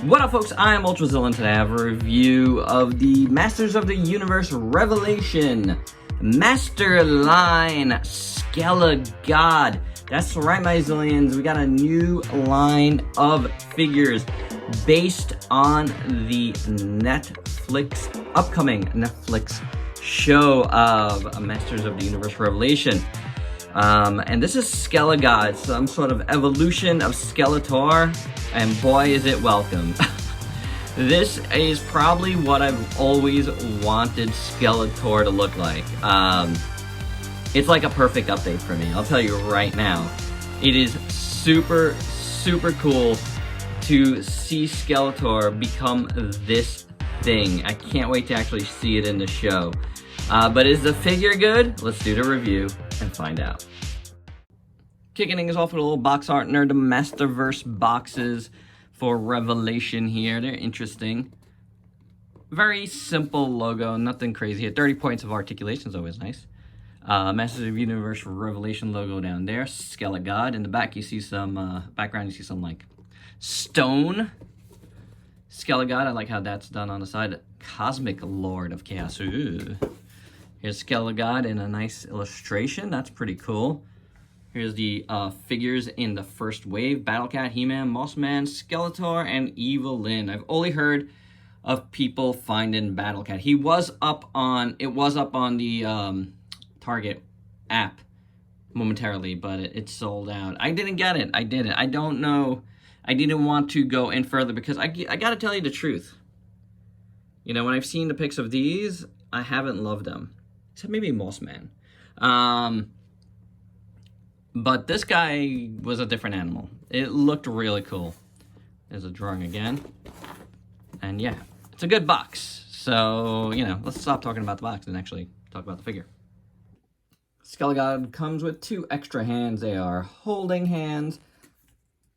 What up, folks? I am Ultrazilla, and today I have a review of the Masters of the Universe Revelation Master Line Skelegod. That's right, my zillions. We got a new line of figures based on the upcoming Netflix show of Masters of the Universe Revelation. And this is Skelegod, some sort of evolution of Skeletor, and boy is it welcome. This is probably what I've always wanted Skeletor to look like. It's like a perfect update for me, I'll tell you right now. It is super, super cool to see Skeletor become this thing. I can't wait to actually see it in the show. But is the figure good? Let's do the review and find out. Kicking things off with a little box art nerd, the Masterverse boxes for Revelation here. They're interesting. Very simple logo, nothing crazy here. 30 points of articulation is always nice. Masters of Universe Revelation logo down there. Skelegod. In the back you see some, background you see some like stone. Skelegod, I like how that's done on the side. Cosmic Lord of Chaos. Ooh. Here's Skelegod in a nice illustration. That's pretty cool. Here's the figures in the first wave. Battlecat, He-Man, Mossman, Skeletor, and Evelyn. I've only heard of people finding Battlecat. It was up on the Target app momentarily, but it sold out. I didn't get it. I didn't. I don't know. I didn't want to go in further because I got to tell you the truth. You know, when I've seen the pics of these, I haven't loved them. Except maybe Mossman. But this guy was a different animal. It looked really cool. There's a drawing again. And yeah, it's a good box. So, you know, let's stop talking about the box and actually talk about the figure. Skelegod comes with 2 extra hands. They are holding hands.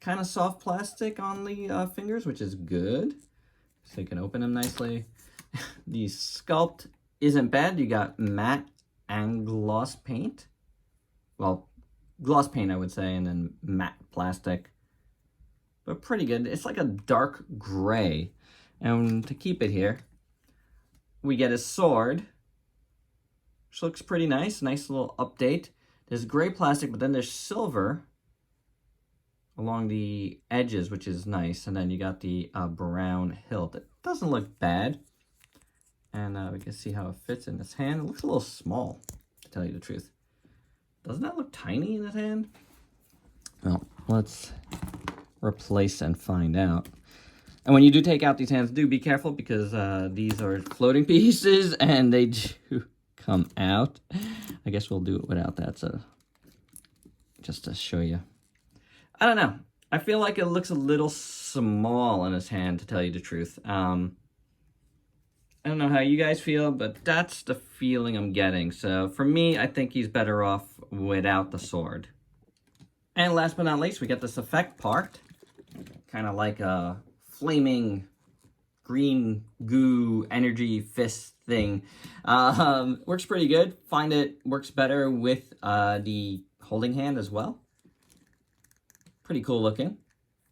Kind of soft plastic on the fingers, which is good. So you can open them nicely. The sculpt isn't bad. You got matte and gloss paint. Well, gloss paint, I would say, and then matte plastic. But pretty good. It's like a dark gray. And to keep it here, we get a sword, which looks pretty nice. Nice little update. There's gray plastic, but then there's silver along the edges, which is nice. And then you got the brown hilt. It doesn't look bad. And we can see how it fits in his hand. It looks a little small, to tell you the truth. Doesn't that look tiny in his hand? Well, let's replace and find out. And when you do take out these hands, do be careful because these are floating pieces and they do come out. I guess we'll do it without that, so just to show you. I don't know. I feel like it looks a little small in his hand, to tell you the truth. I don't know how you guys feel, but that's the feeling I'm getting. So for me, I think he's better off without the sword. And last but not least, we get this effect part. Kind of like a flaming green goo energy fist thing. Works pretty good. Find it works better with the holding hand as well. Pretty cool looking.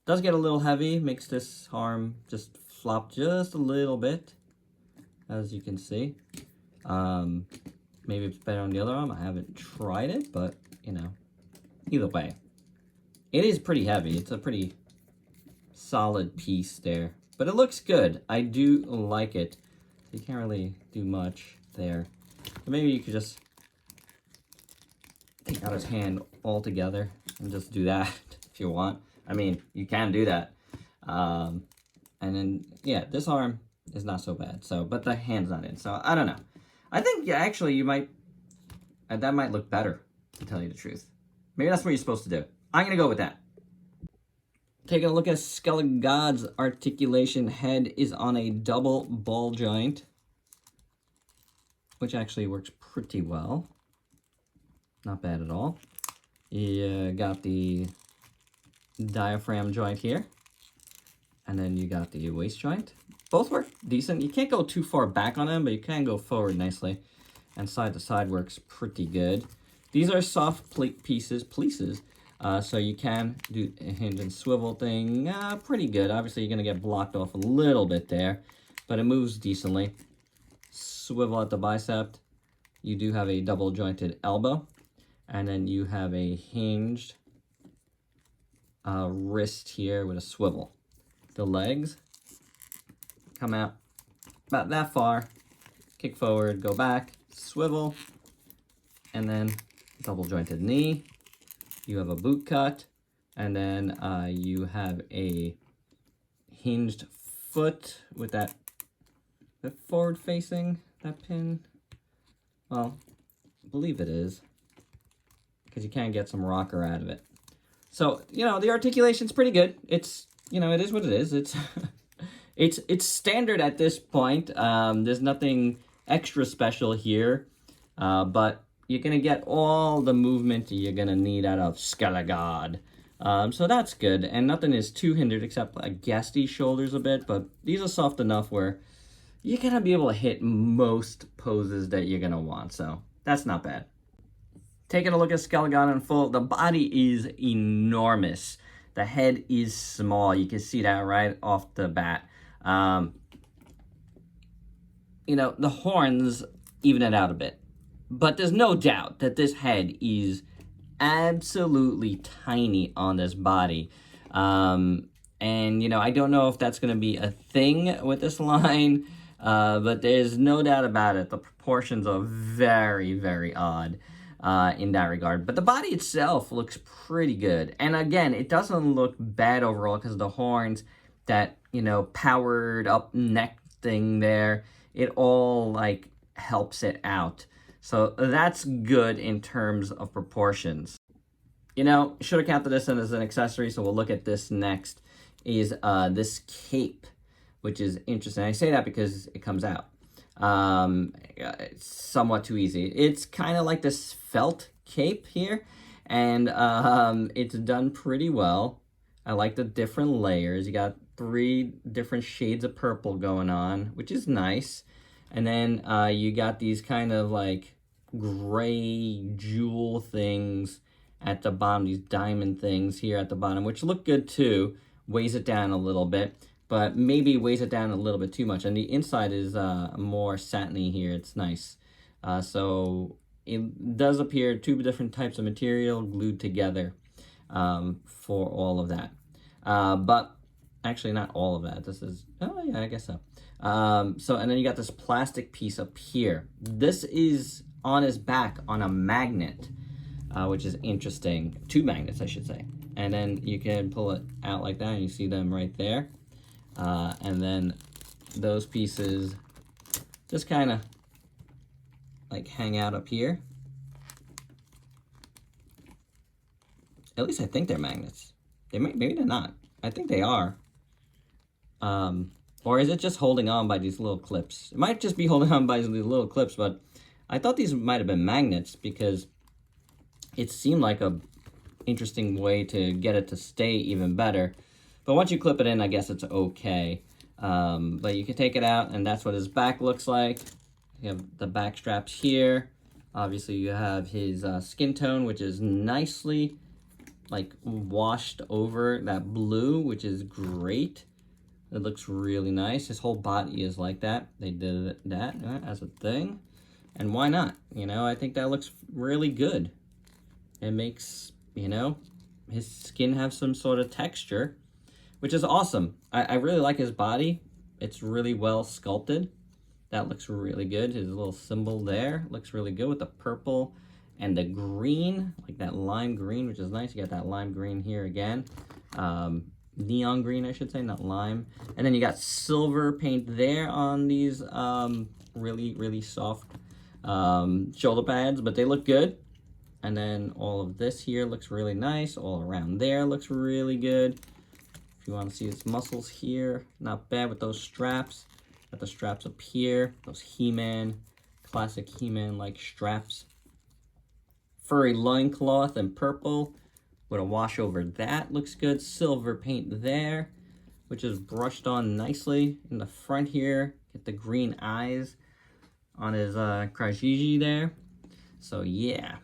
Does get a little heavy. Makes this arm just flop just a little bit. As you can see. Maybe it's better on the other arm. I haven't tried it, but, you know, either way. It is pretty heavy. It's a pretty solid piece there. But it looks good. I do like it. You can't really do much there. But maybe you could just take out his hand altogether and just do that if you want. I mean, you can do that. And then, yeah, this arm is not so bad. So, but the hand's not in. So, I don't know. I think, yeah, actually, you might... that might look better, to tell you the truth. Maybe that's what you're supposed to do. I'm going to go with that. Taking a look at Skelegod's articulation. Head is on a double ball joint, which actually works pretty well. Not bad at all. You got the diaphragm joint here. And then you got the waist joint. Both work decent. You can't go too far back on them, but you can go forward nicely. And side to side works pretty good. These are soft pieces. So you can do a hinge and swivel thing pretty good. Obviously, you're going to get blocked off a little bit there, but it moves decently. Swivel at the bicep. You do have a double jointed elbow, and then you have a hinged wrist here with a swivel. The legs come out about that far, kick forward, go back, swivel, and then double jointed knee. You have a boot cut, and then you have a hinged foot with that forward facing, that pin. Well, I believe it is, because you can get some rocker out of it. So, you know, the articulation's pretty good. It's, you know, it is what it is. It's it's standard at this point. There's nothing extra special here, but you're going to get all the movement you're going to need out of Skelegod. So that's good, and nothing is too hindered except, I guess, these shoulders a bit, but these are soft enough where you're going to be able to hit most poses that you're going to want, so that's not bad. Taking a look at Skelegod in full, the body is enormous. The head is small. You can see that right off the bat. You know, the horns even it out a bit. But there's no doubt that this head is absolutely tiny on this body. And, you know, I don't know if that's going to be a thing with this line, but there's no doubt about it. The proportions are very, very odd in that regard. But the body itself looks pretty good. And again, it doesn't look bad overall because the horns, that, you know, powered up neck thing there, it all, like, helps it out. So that's good in terms of proportions. You know, should have counted this in as an accessory, so we'll look at this next, is this cape, which is interesting. I say that because it comes out. It's somewhat too easy. It's kind of like this felt cape here, and it's done pretty well. I like the different layers. You got 3 different shades of purple going on, which is nice. And then you got these kind of like gray jewel things at the bottom, these diamond things here at the bottom, which look good too. Weighs it down a little bit, but maybe weighs it down a little bit too much. And the inside is more satiny here. It's nice. So it does appear 2 different types of material glued together for all of that. But actually not all of that. This is, oh yeah, I guess so. So, and then you got this plastic piece up here. This is on his back on a magnet, which is interesting. 2 magnets, I should say. And then you can pull it out like that, and you see them right there. And then those pieces just kind of like hang out up here. At least I think they're magnets. They might, maybe they're not. I think they are. Or is it just holding on by these little clips? It might just be holding on by these little clips, but I thought these might have been magnets because it seemed like a interesting way to get it to stay even better. But once you clip it in, I guess it's okay. But you can take it out, and that's what his back looks like. You have the back straps here. Obviously, you have his skin tone, which is nicely like washed over that blue, which is great. It looks really nice. His whole body is like that. They did that as a thing. And why not? You know, I think that looks really good. It makes, you know, his skin have some sort of texture, which is awesome. I really like his body. It's really well sculpted. That looks really good. His little symbol there looks really good with the purple and the green, like that lime green, which is nice. You got that lime green here again. Neon green, I should say, not lime. And then you got silver paint there on these really, really soft shoulder pads, but they look good. And then all of this here looks really nice. All around there looks really good. If you want to see his muscles here, not bad with those straps. Got the straps up here, those He-Man, classic He-Man like straps. Furry loincloth in purple with a wash over that looks good. Silver paint there, which is brushed on nicely in the front here. Get the green eyes on his Krajiji there. So yeah,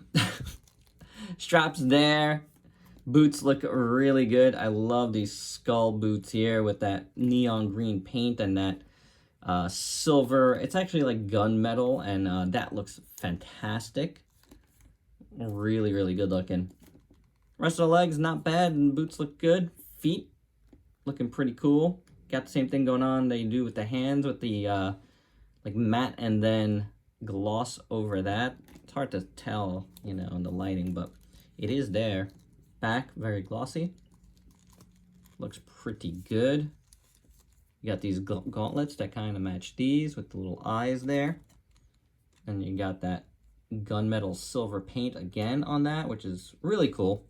straps there. Boots look really good. I love these skull boots here with that neon green paint and that silver. It's actually like gunmetal, and that looks fantastic. Really, really good looking. Rest of the legs, not bad, and boots look good. Feet, looking pretty cool. Got the same thing going on they do with the hands, with the like matte and then gloss over that. It's hard to tell, you know, in the lighting, but it is there. Back, very glossy. Looks pretty good. You got these gauntlets that kind of match these with the little eyes there. And you got that gunmetal silver paint again on that, which is really cool.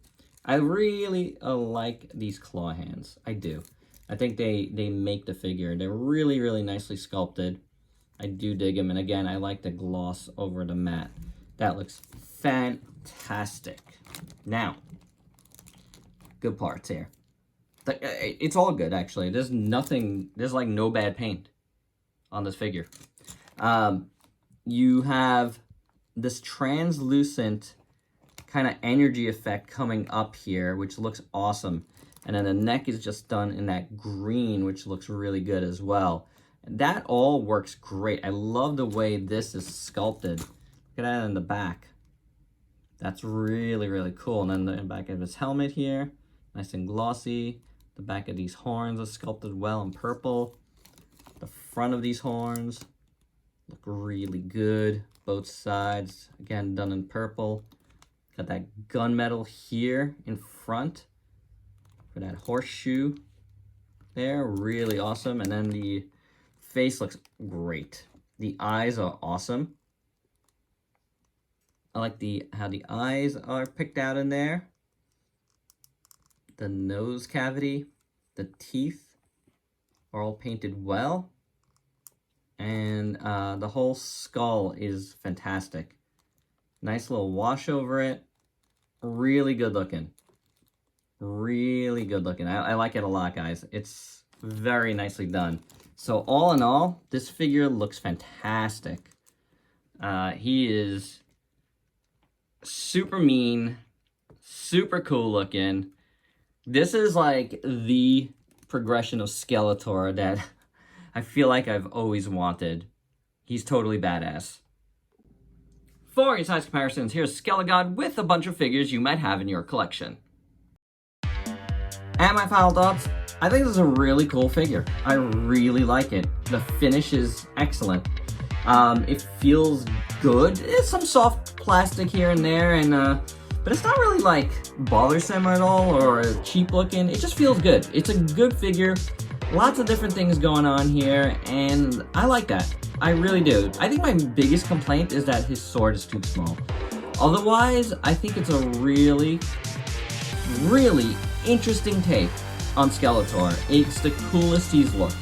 I really like these claw hands. I do. I think they make the figure. They're really, really nicely sculpted. I do dig them. And again, I like the gloss over the matte. That looks fantastic. Now, good parts here. It's all good, actually. There's like no bad paint on this figure. You have this translucent kind of energy effect coming up here, which looks awesome. And then the neck is just done in that green, which looks really good as well. That all works great. I love the way this is sculpted. Look at that in the back. That's really, really cool. And then the back of his helmet here, nice and glossy. The back of these horns are sculpted well in purple. The front of these horns look really good. Both sides, again, done in purple. Got that gunmetal here in front for that horseshoe there, really awesome. And then the face looks great. The eyes are awesome. I like how the eyes are picked out in there. The nose cavity, the teeth are all painted well. And the whole skull is fantastic. Nice little wash over it. Really good looking. Really good looking. I like it a lot, guys. It's very nicely done. So all in all, this figure looks fantastic. He is super mean, super cool looking. This is like the progression of Skeletor that I feel like I've always wanted. He's totally badass. For your size comparisons, here's Skelegod with a bunch of figures you might have in your collection. And my final thoughts, I think this is a really cool figure. I really like it. The finish is excellent. It feels good. There's some soft plastic here and there, but it's not really like bothersome at all or cheap looking. It just feels good. It's a good figure. Lots of different things going on here, and I like that. I really do. I think my biggest complaint is that his sword is too small. Otherwise, I think it's a really, really interesting take on Skeletor. It's the coolest he's looked,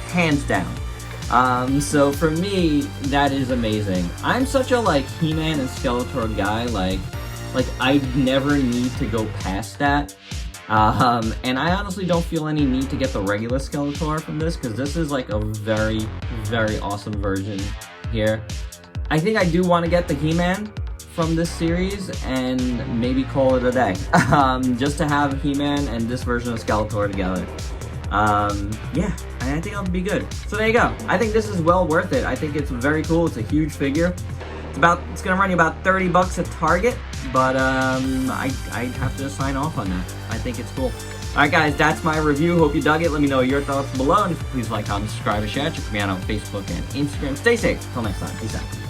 hands down. So for me, that is amazing. I'm such a like He-Man and Skeletor guy. Like I never need to go past that. And I honestly don't feel any need to get the regular Skeletor from this, because this is like a very, very awesome version here. I think I do want to get the He-Man from this series and maybe call it a day. Just to have He-Man and this version of Skeletor together. Yeah, I think it'll be good. So there you go. I think this is well worth it. I think it's very cool. It's a huge figure. It's gonna run you about 30 bucks at Target, but I'd have to sign off on that. I think it's cool. Alright guys, that's my review. Hope you dug it. Let me know your thoughts below, and please like, comment, subscribe, and share. Check me out on Facebook and Instagram. Stay safe. Till next time. Peace out.